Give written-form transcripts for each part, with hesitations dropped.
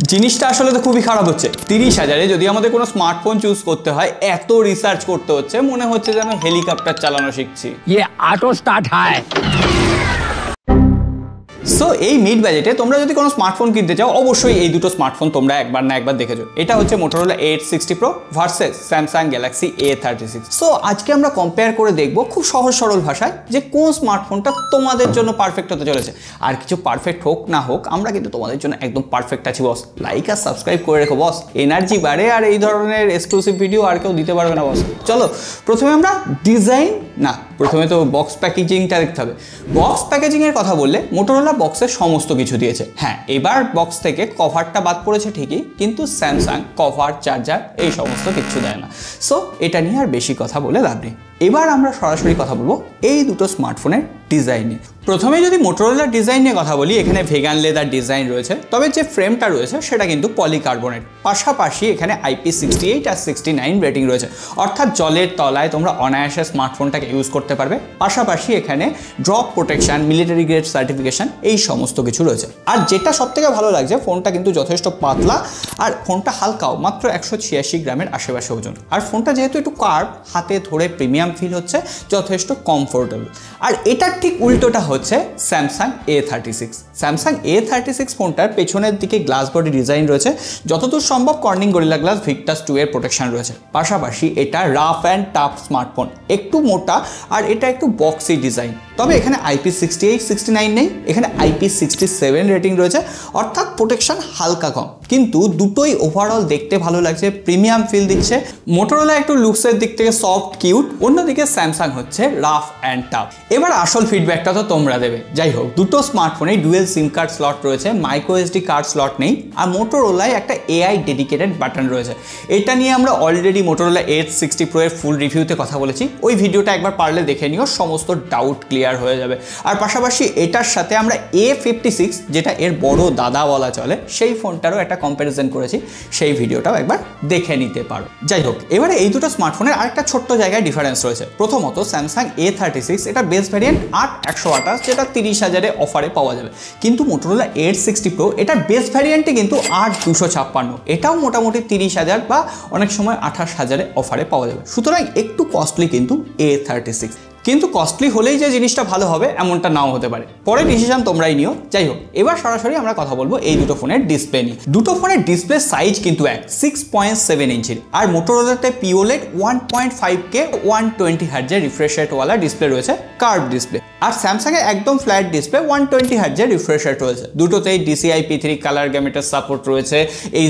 জিনিসটা আসলে তো খুবই খারাপ হচ্ছে। 30,000-এ যদি আমাদের কোনো স্মার্টফোন চুজ করতে হয়, এত রিসার্চ করতে হচ্ছে, মনে হচ্ছে যেন হেলিকপ্টার চালানো শিখছি। ये ऑटो स्टार्ट है। সো এই মিড বাজেটে তোমরা যদি কোনো স্মার্টফোন কিনতে চাও, অবশ্যই এই দুটো স্মার্টফোন তোমরা একবার না একবার দেখেছো। এটা হচ্ছে Motorola Edge60 Pro versus Samsung Galaxy A36। So আজকে আমরা কম্পেয়ার করে দেখব খুব সহজ সরল ভাষায় যে কোন স্মার্টফোনটা তোমাদের জন্য পারফেক্ট হতে চলেছে। আর কিছু পারফেক্ট হোক না হোক, আমরা কিন্তু তোমাদের জন্য একদম পারফেক্ট আছি বস। লাইক আর সাবস্ক্রাইব করে রেখো বস, এনার্জি বাড়ে। আর এই ধরনের এক্সক্লুসিভ ভিডিও আর কেউ দিতে পারবে না বস। চলো প্রথমে আমরা ডিজাইন না, প্রথমে তো বক্স প্যাকেজিংটা দেখতে হবে। বক্স প্যাকেজিংয়ের কথা বললে Motorola বক্সে সমস্ত কিছু দিয়েছে। হ্যাঁ, এবার বক্স থেকে কভারটা বাদ পড়েছে ঠিকই, কিন্তু স্যামসাং কভার, চার্জার এই সমস্ত কিছু দেয় না। সো এটা নিয়ে আর বেশি কথা বলে লাভ নেই। এবার আমরা সরাসরি কথা বলবো এই দুটো স্মার্টফোনের ডিজাইন নিয়ে। প্রথমে যদি Motorola ডিজাইন নিয়ে কথা বলি, এখানে ভেগান লেদার ডিজাইন রয়েছে, তবে যে ফ্রেমটা রয়েছে সেটা কিন্তু পলিকার্বনেট। পাশাপাশি এখানে IP68 আর 69 রেটিং রয়েছে, অর্থাৎ জলের তলায় তোমরা অনায়াসে স্মার্টফোনটাকে ইউজ করতে পারবে। পাশাপাশি এখানে drop protection, military grade certification এই সমস্ত কিছু রয়েছে। আর যেটা সবথেকে ভালো লাগছে, ফোনটা কিন্তু যথেষ্ট পাতলা আর ফোনটা হালকাও, মাত্র 186 গ্রামের আশেপাশে ওজন। আর ফোনটা যেহেতু একটু কার্ভ, হাতে ধরে প্রিমিয়াম ফিল হচ্ছে, যথেষ্ট কমফোর্টেবল। আর এটার ঠিক উল্টোটা হচ্ছে Samsung A36। Samsung A36 ফোনটার পেছনের দিকে গ্লাস বডি ডিজাইন রয়েছে, যতদূর সম্ভব কর্নিং গরিলা গ্লাস ভিক্টাস 2 এর প্রোটেকশন রয়েছে। পাশাপাশি এটা রাফ অ্যান্ড টাফ স্মার্টফোন, একটু মোটা আর এটা একটু বক্সি ডিজাইন। তবে এখানে IP68 69 নেই, এখানে IP67 রেটিং রয়েছে, অর্থাৎ প্রোটেকশন হালকা কম, কিন্তু দুটোই ওভারঅল দেখতে ভালো লাগছে, প্রিমিয়াম ফিল দিচ্ছে। Motorola একটু লুকসের দিক থেকে সফট কিউট, অন্যদিকে Samsung হচ্ছে রাফ অ্যান্ড টাফ। এবার আসল ফিডব্যাকটা তো তোমরা দেবে। যাই হোক, দুটো স্মার্টফোনে ডুয়েল সিম কার্ড স্লট রয়েছে, মাইক্রো এসডি কার্ড স্লট নেই, আর Motorola একটা AI ডেডিকেটেড বাটন রয়েছে। এটা নিয়ে আমরা অলরেডি Motorola Edge60 Pro এর ফুল রিভিউতে কথা বলেছি, ওই ভিডিওটা একবার পারলে দেখে নিও, সমস্ত ডাউট ক্লিয়ার হয়ে যাবে। আর পাশাপাশি এটার সাথে আমরা A56, যেটা এর বড় দাদা বলা চলে, সেই ফোনটারও একটা কম্প্যারিজন করেছি, সেই ভিডিওটাও একবার দেখে নিতে পারো। যাই হোক, এবারে এই দুটো স্মার্টফোনের আরেকটা ছোট্ট জায়গায় ডিফারেন্স রয়েছে। প্রথমত Samsung A36 এটা বেস ভ্যারিয়েন্ট 8128, যেটা 30,000-এ অফারে পাওয়া যাবে, কিন্তু Motorola Edge60 Pro এটার বেস ভ্যারিয়েন্টে কিন্তু 8256, এটাও মোটামুটি 30,000 বা অনেক সময় 28,000-এ অফারে পাওয়া যাবে। সুতরাং একটু কস্টলি কিন্তু A36, কিন্তু কস্টলি হলেই যে জিনিসটা ভালো হবে এমনটা নাও হতে পারে, পরে ডিসিশন তোমরাই নিও। যাই হোক, এবার সরাসরি আমরা কথা বলবো এই দুটো ফোনের ডিসপ্লে নিয়ে। দুটো ফোনের ডিসপ্লে সাইজ কিন্তু এক, 6.7 ইঞ্চির। আর Motorolaতে POLED 1.5K 120 হার্জের রিফ্রেশ রেটওয়ালা ডিসপ্লে রয়েছে, কার্ভ ডিসপ্লে। আর Samsung এর একদম ফ্ল্যাট ডিসপ্লে 120 হার্জের রিফ্রেশ রেট রয়েছে। দুটোতেই DCI P3 কালার গ্যামেটের সাপোর্ট রয়েছে,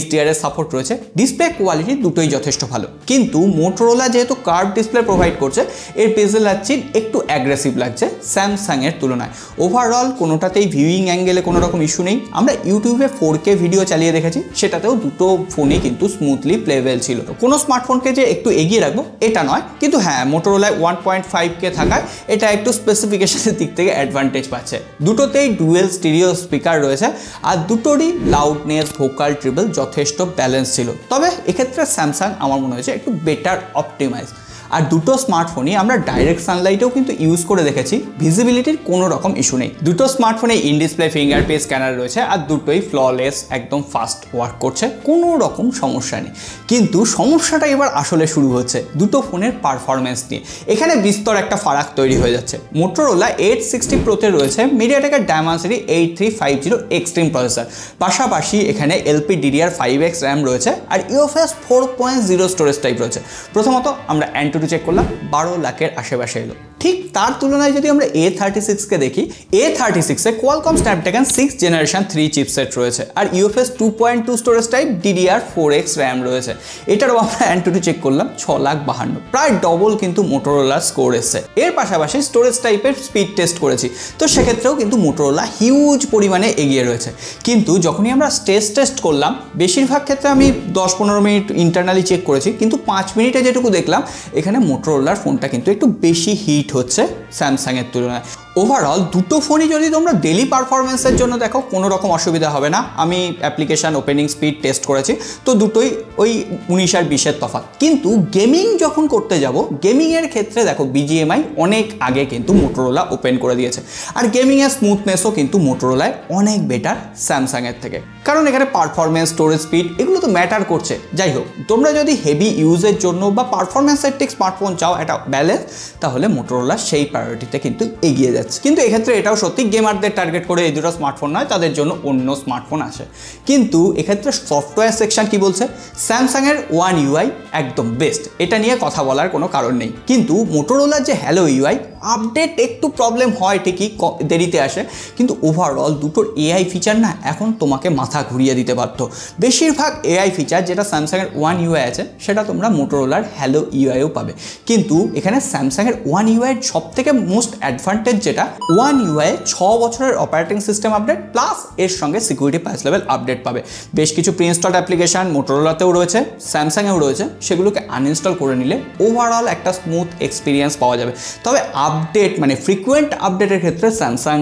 HDR এর সাপোর্ট রয়েছে। ডিসপ্লে কোয়ালিটি দুটোই যথেষ্ট ভালো, কিন্তু Motorola যেহেতু কার্ভ ডিসপ্লে প্রোভাইড করছে, এর বেজেল আছে একটু অ্যাগ্রেসিভ লাগছে Samsung এর তুলনায়। ওভারঅল কোনোটাতেই ভিউইং অ্যাঙ্গেলে কোনো রকম ইস্যু নেই। আমরা ইউটিউবে 4K ভিডিও চালিয়ে দেখেছি, সেটাতেও দুটো ফোনে কিন্তু স্মুথলি প্লেবেল ছিল। কোনো স্মার্টফোনকে যে একটু এগিয়ে রাখবো এটা নয়, কিন্তু হ্যাঁ, Motorola 1.5K থাকায় এটা একটু স্পেসিফিকেশনের দিক থেকে অ্যাডভান্টেজ পাচ্ছে। দুটোতেই ডুয়েল স্টিরিও স্পিকার রয়েছে, আর দুটোরই লাউডনেস, ভোকাল ট্রিবল যথেষ্ট ব্যালেন্স ছিল। তবে এক্ষেত্রে Samsung আমার মনে হয়েছে একটু বেটার অপটিমাইজ। আর দুটো স্মার্টফোনই আমরা ডাইরেক্ট সানলাইটেও কিন্তু ইউজ করে দেখেছি, ভিজিবিলিটির কোনো রকম ইস্যু নেই। দুটো স্মার্টফোনে ইন ডিসপ্লে ফিঙ্গারপ্রিন্ট স্ক্যানার রয়েছে, আর দুটোই ফ্ললেস, একদম ফাস্ট ওয়ার্ক করছে, কোনো রকম সমস্যা নেই। কিন্তু সমস্যাটা এবার আসলে শুরু হচ্ছে দুটো ফোনের পারফরমেন্স নিয়ে। এখানে বিস্তর একটা ফারাক তৈরি হয়ে যাচ্ছে। Motorola Edge60 Proতে রয়েছে MediaTek Dimensity 8350 এক্সট্রিম প্রসেসর, পাশাপাশি এখানে LPDDR5X RAM রয়েছে, আর UFS 4.0 স্টোরেজ টাইপ রয়েছে। প্রথমত আমরা চেক করলাম, 12 লাখের আশেপাশে এলো। ঠিক তার তুলনায় যদি আমরা A36কে দেখি, A36-এ Qualcomm Snapdragon 6 Gen 3 চিপসেট রয়েছে, আর UFS 2.2 storage type DDR4X RAM রয়েছে। এটারও আমরা অ্যান্টুটু চেক করলাম, 6,52,000, প্রায় ডবল কিন্তু Motorola স্কোর এসছে। এর পাশাপাশি স্টোরেজ টাইপের স্পিড টেস্ট করেছি, তো সেক্ষেত্রেও কিন্তু Motorola হিউজ পরিমাণে এগিয়ে রয়েছে। কিন্তু যখনই আমরা স্ট্রেস টেস্ট করলাম, বেশিরভাগ ক্ষেত্রে আমি 10-15 মিনিট ইন্টারনালি চেক করেছি, কিন্তু 5 মিনিটে যেটুকু দেখলাম, এখানে Motorola ফোনটা কিন্তু একটু বেশি হিট হচ্ছে Samsung এর তুলনায়। ওভারঅল দুটো ফোনই যদি তোমরা ডেলি পারফরমেন্সের জন্য দেখো কোনো রকম অসুবিধা হবে না। আমি অ্যাপ্লিকেশান ওপেনিং স্পিড টেস্ট করেছি, তো দুটোই ওই 19 আর 20-এর তফাৎ। কিন্তু গেমিং যখন করতে যাব, গেমিংয়ের ক্ষেত্রে দেখো BGMI অনেক আগে কিন্তু মোটোরোলা ওপেন করে দিয়েছে, আর গেমিংয়ের স্মুথনেসও কিন্তু মোটোরোলায় অনেক বেটার স্যামসাংয়ের থেকে, কারণ এখানে পারফরমেন্স, স্টোরেজ স্পিড এগুলো তো ম্যাটার করছে। যাই হোক, তোমরা যদি হেভি ইউজের জন্য বা পারফরমেন্স সেন্ট্রিক স্মার্টফোন চাও একটা ব্যালেন্স, তাহলে মোটোরোলা সেই প্রায়োরিটিতে কিন্তু এগিয়ে যাচ্ছে। কিন্তু এক্ষেত্রে এটাও সত্যি গেমারদের টার্গেট করে এই দুটো স্মার্টফোন নয়, তাদের জন্য অন্য স্মার্টফোন আসে। কিন্তু এক্ষেত্রে সফটওয়্যার সেকশন কি বলছে? স্যামসাংয়ের One UI একদম বেস্ট, এটা নিয়ে কথা বলার কোনো কারণ নেই। কিন্তু মোটোরোলার যে Hello UI আপডেট একটু প্রবলেম হয় ঠিকই, দেরিতে আসে, কিন্তু ওভারঅল দুটোর AI ফিচার না এখন তোমাকে মাথা ঘুরিয়ে দিতে পারতো। বেশিরভাগ AI ফিচার যেটা স্যামসাংয়ের One UI আছে সেটা তোমরা মোটোরোলার Hello UIও পাবে। কিন্তু এখানে স্যামসাংয়ের One UI এর সব থেকে মোস্ট অ্যাডভান্টেজ যেটা, One UI 6 বছরের অপারেটিং সিস্টেম আপডেট প্লাস এর সঙ্গে সিকিউরিটি প্যাচ লেভেল আপডেট পাবে। বেশ কিছু প্রি ইনস্টলড অ্যাপ্লিকেশান মোটোরোলাতেও রয়েছে, স্যামসাংয়েও রয়েছে, সেগুলোকে আনইনস্টল করে নিলে ওভারঅল একটা স্মুথ এক্সপিরিয়েন্স পাওয়া যাবে। তবে আপডেট মানে ফ্রিকুয়েন্ট আপডেটের ক্ষেত্রে স্যামসাং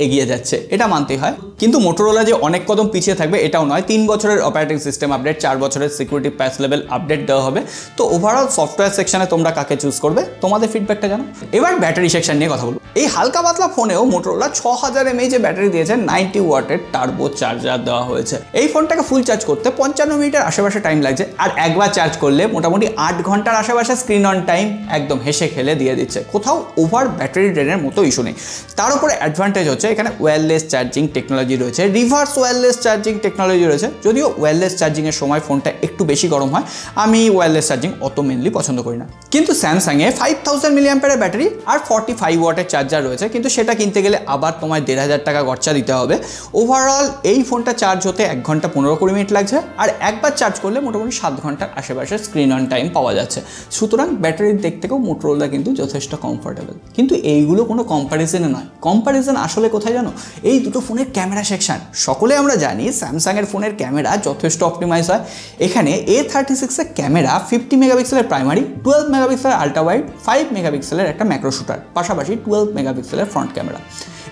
এগিয়ে যাচ্ছে, এটা মানতেই হয়। কিন্তু মোটোরোলা যে অনেক কদম পিছিয়ে থাকবে এটাও নয়। 3 বছরের অপারেটিং সিস্টেম আপডেট, 4 বছরের সিকিউরিটি প্যাচ লেভেল আপডেট দেওয়া হবে। তো ওভারঅল সফটওয়্যার সেকশনে তোমরা কাকে চুজ করবে, তোমাদের ফিডব্যাকটা জানো। এবার ব্যাটারি সেকশন নিয়ে কথা বলবো। এই হালকা পাতলা ফোনেও মোটোরোলা 6000 mAh যে ব্যাটারি দিয়েছে, 90 ওয়াটের টার্বো চার্জার দেওয়া হয়েছে। এই ফোনটাকে ফুল চার্জ করতে 55 মিনিটের আশেপাশে টাইম লাগছে, আর একবার চার্জ করলে মোটামুটি 8 ঘন্টার আশেপাশে স্ক্রিন অন টাইম একদম হেসে খেলে দিয়ে দিচ্ছে। কোথাও ওভার ব্যাটারি ড্রেনের মতো ইস্যু নেই। তার উপরে অ্যাডভান্টেজ হচ্ছে এখানে ওয়্যারলেস চার্জিং টেকনোলজি রয়েছে, রিভার্স ওয়্যারলেস চার্জিং টেকনোলজি রয়েছে। যদিও ওয়্যারলেস চার্জিংয়ের সময় ফোনটা একটু বেশি গরম হয়, আমি ওয়্যারলেস চার্জিং অত মেনলি পছন্দ করি না। কিন্তু স্যামসাংয়ে 5000 mAh ব্যাটারি আর 45 ওয়াটের চার্জার রয়েছে, কিন্তু সেটা কিনতে গেলে আবার তোমায় 1500 টাকা খরচা দিতে হবে। ওভারঅল এই ফোনটা চার্জ হতে 1 ঘন্টা 15-20 মিনিট লাগছে, আর একবার চার্জ করলে মোটামুটি 7 ঘন্টার আশেপাশে স্ক্রিন অন টাইম পাওয়া যাচ্ছে। সুতরাং ব্যাটারির দিক থেকেও মোটোরোলা কিন্তু যথেষ্ট কমফোর্টেবল। কিন্তু এইগুলো কোনো কম্প্যারিজনে নয়। কম্প্যারিজন আসলে কোথায় জানো? এই দুটো ফোনের ক্যামেরা সেকশন। সকলে আমরা জানি স্যামসাংয়ের ফোনের ক্যামেরা যথেষ্ট অপটিমাইজ হয়। এখানে A36 এর ক্যামেরা 50 মেগাপিক্সেলের প্রাইমারি, 12 মেগাপিক্সেলের আল্ট্রা ওয়াইড, 5 মেগাপিক্সেলের একটা ম্যাক্রো শুটার, পাশাপাশি 12 মেগাপিক্সেলের ফ্রন্ট ক্যামেরা।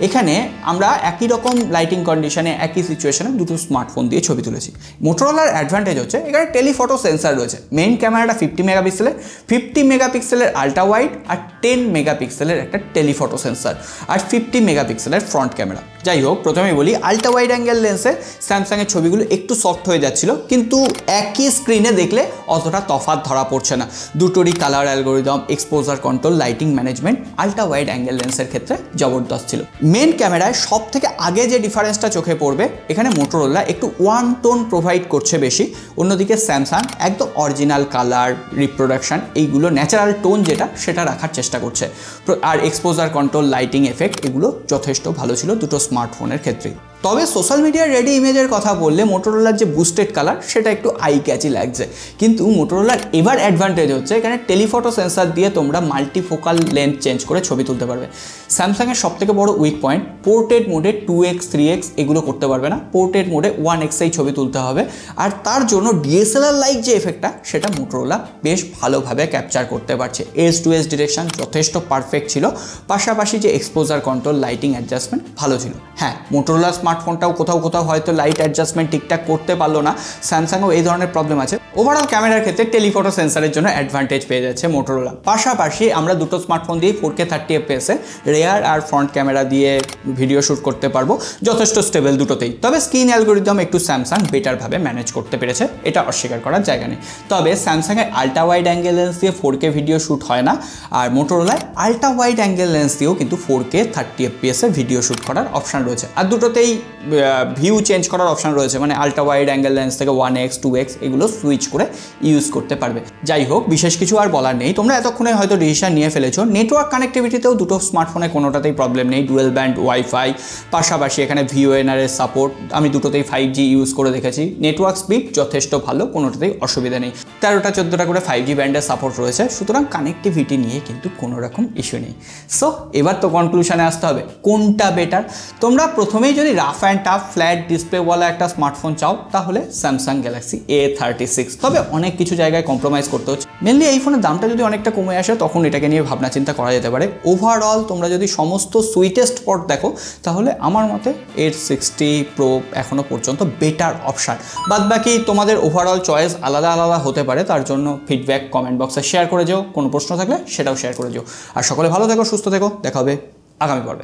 এখানে আমরা একই রকম লাইটিং কন্ডিশনে, একই সিচুয়েশনে দুটো স্মার্টফোন দিয়ে ছবি তুলেছি। মোটোরোলার অ্যাডভান্টেজ হচ্ছে এখানে টেলিফটো সেন্সার রয়েছে। মেইন ক্যামেরাটা 50 মেগাপিক্সেলের, 50 মেগাপিক্সেলের আল্ট্রা ওয়াইড আর 10 মেগাপিক্সেলের একটা টেলিফটো সেন্সার, আর 50 মেগাপিক্সেলের ফ্রন্ট ক্যামেরা। যাই হোক, প্রথমেই বলি আল্ট্রা ওয়াইড অ্যাঙ্গেল লেন্সে স্যামসাংয়ের ছবিগুলো একটু সফট হয়ে যাচ্ছিল, কিন্তু একই স্ক্রিনে দেখলে অতটা তফাৎ ধরা পড়ছে না। দুটোরই colour algorithm, exposure control, lighting management ultra wide angle লেন্সের ক্ষেত্রে জবরদস্ত ছিল। মেন ক্যামেরায় সব থেকে আগে যে ডিফারেন্সটা চোখে পড়বে, এখানে মোটোরোলা একটু ওয়ান টোন প্রোভাইড করছে বেশি, অন্যদিকে স্যামসাং একদম অরিজিনাল কালার, রিপ্রোডাকশন, এইগুলো ন্যাচারাল টোন যেটা সেটা রাখার চেষ্টা করছে। আর এক্সপোজার কন্ট্রোল, লাইটিং এফেক্ট এগুলো যথেষ্ট ভালো ছিল দুটো স্মার্টফোনের ক্ষেত্রেই। তবে সোশ্যাল মিডিয়ার রেডি ইমেজের কথা বললে মোটোরোলার যে বুস্টেড কালার সেটা একটু আই ক্যাচি লাগছে। কিন্তু মোটোরোলার এবার অ্যাডভান্টেজ হচ্ছে এখানে টেলিফটো সেন্সার দিয়ে তোমরা মাল্টিফোকাল লেন্থ চেঞ্জ করে ছবি তুলতে পারবে। স্যামসাংয়ের সবথেকে বড় উইক পয়েন্ট, পোর্ট্রেট মোডে 2x 3x এগুলো করতে পারবে না, পোর্ট্রেট মোডে 1x ছবি তুলতে হবে। আর তার জন্য ডিএসএলআর লাইক যে এফেক্টটা সেটা মোটোরোলা বেশ ভালোভাবে ক্যাপচার করতে পারছে। এজ টু এজ ডিরেকশন যথেষ্ট পারফেক্ট ছিল, পাশাপাশি যে এক্সপোজার কন্ট্রোল, লাইটিং অ্যাডজাস্টমেন্ট ভালো ছিল। হ্যাঁ, মোটোরোলা স্মার্টফোনটাও কোথাও কোথাও হয়তো লাইট অ্যাডজাস্টমেন্ট ঠিকঠাক করতে পারলো না, স্যামসাংও এই ধরনের প্রবলেম আছে। ওভারঅল ক্যামেরার ক্ষেত্রে টেলিফটো সেন্সারের জন্য অ্যাডভান্টেজ পেয়ে যাচ্ছে মোটোরোলা। পাশাপাশি আমরা দুটো স্মার্টফোন দিয়ে 4K 30 fps রেয়ার আর ফ্রন্ট ক্যামেরা দিয়ে ভিডিও শ্যুট করতে পারবো, যথেষ্ট স্টেবল দুটোতেই। তবে স্ক্রিন অ্যালগোরিদম একটু স্যামসাং বেটারভাবে ম্যানেজ করতে পেরেছে, এটা অস্বীকার করার জায়গা নেই। তবে স্যামসাংয়ের আল্ট্রা ওয়াইড অ্যাঙ্গেল লেন্স দিয়ে 4K ভিডিও শ্যুট হয় না, আর মোটোরোলায় আল্ট্রা ওয়াইড অ্যাঙ্গেল লেন্স দিয়েও কিন্তু 4K 30 fps ভিডিও শ্যুট করার অপশান রয়েছে। আর দুটোতেই ভিউ চেঞ্জ করার অপশান রয়েছে, মানে আল্ট্রা ওয়াইড অ্যাঙ্গেল লেন্স থেকে 1x 2x এগুলো সুইচ করে ইউজ করতে পারবে। যাই হোক, বিশেষ কিছু আর বলার নেই। তোমরা এতক্ষণে হয়তো ডিসিশন নিয়ে ফেলেছো। নেটওয়ার্ক কানেক্টিভিটিতেও দুটো স্মার্টফোনে কোনোটাতেই প্রবলেম নেই, ডুয়েল ব্যান্ড ওয়াইফাই, পাশাপাশি এখানে VoNR এর সাপোর্ট, আমি দুটোতেই 5G ইউজ করে দেখেছি। নেটওয়ার্ক স্পিড যথেষ্ট ভালো, কোনোটাতেই অসুবিধা নেই। 13টা 14টা করে 5G ব্যান্ডের সাপোর্ট রয়েছে, সুতরাং কানেক্টিভিটি নিয়ে কিন্তু কোনো রকম ইস্যু নেই। সো এবার তো কনক্লুশনে আসতে হবে কোনটা বেটার। তোমরা প্রথমেই যদি রাফ অ্যান্ড টাফ ফ্ল্যাট ডিসপ্লেওয়ালা একটা স্মার্টফোন চাও তাহলে স্যামসাং গ্যালাক্সি A36। তবে অনেক কিছু জায়গায় কম্প্রোমাইজ করতে হচ্ছে। মেনলি এই ফোনের দামটা যদি অনেকটা কমে আসে তখন এটাকে নিয়ে ভাবনা চিন্তা করা যেতে পারে। ওভারঅল তোমরা যদি সমস্ত সুইটেস্ট স্পট দেখো তাহলে আমার মতে A60 Pro এখনও পর্যন্ত বেটার অপশান। বাদ বাকি তোমাদের ওভারঅল চয়েস আলাদা আলাদা হতে পারে, তার জন্য ফিডব্যাক কমেন্ট বক্সে শেয়ার করে যেও, কোনো প্রশ্ন থাকলে সেটাও শেয়ার করে যেও। আর সকলে ভালো থেকো, সুস্থ থেকো, দেখা হবে আগামী পর্বে।